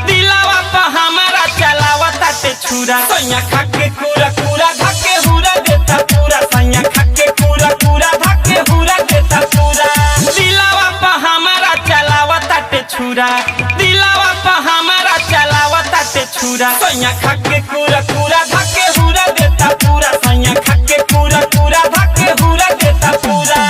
दिलावा पा हमारा चलावता ते छुरा सैया खाके पूरा पूरा धके हुरा देता पूरा सैया खाके पूरा पूरा धके हुरा देता पूरा दिलावा पा हमारा चलावता ते छुरा दिलावा पा हमारा चलावता ते छुरा सैया खाके पूरा पूरा धके हुरा देता पूरा सैया खाके पूरा पूरा धके हुरा देता पूरा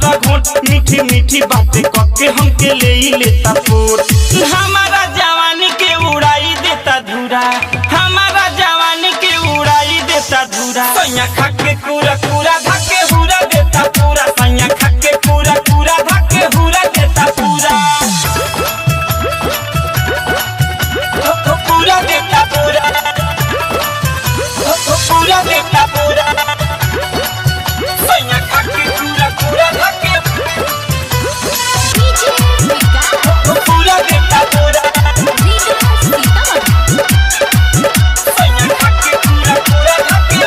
मीठी बातें कके हमके ले ही लेता फोट हमारा जवानी के उड़ाई देता धूरा हमारा जवानी के उड़ाई देता धूरा सैया खाके पूरा पूरा धके हुरा देता पूरा सैया खाके पूरा पूरा धके हुरा देता पूरा पूरा देता पूरा पूरा देता पूरा सैया खाके पूरा पूरा धके पूरा देता पूरा सैया खाके पूरा पूरा धके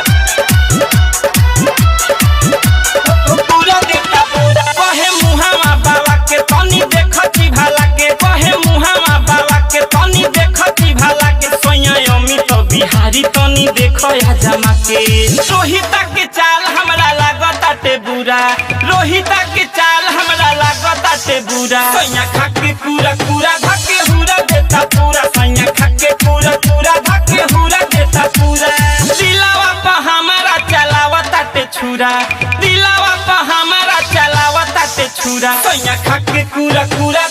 पूरा देता पूरा कहे मुहावा बाबा के तनी देखती भाला के कहे मुहावा बाबा के तनी देखती भाला के सैया अमित बिहारी तनी देखो या जमा के रोहिता के चाल हमरा लागताटे बुरा रोहिता के चाल हमरा लागताटे बुरा सैया खाके पूरा पूरा धके हुरा देता पूरा सैया खाके पूरा पूरा धके हुरा देता पूरा दिलावा पा हमारा चलावताटे छुरा दिलावा पा हमारा चलावताटे छुरा सैया खाके पूरा पूरा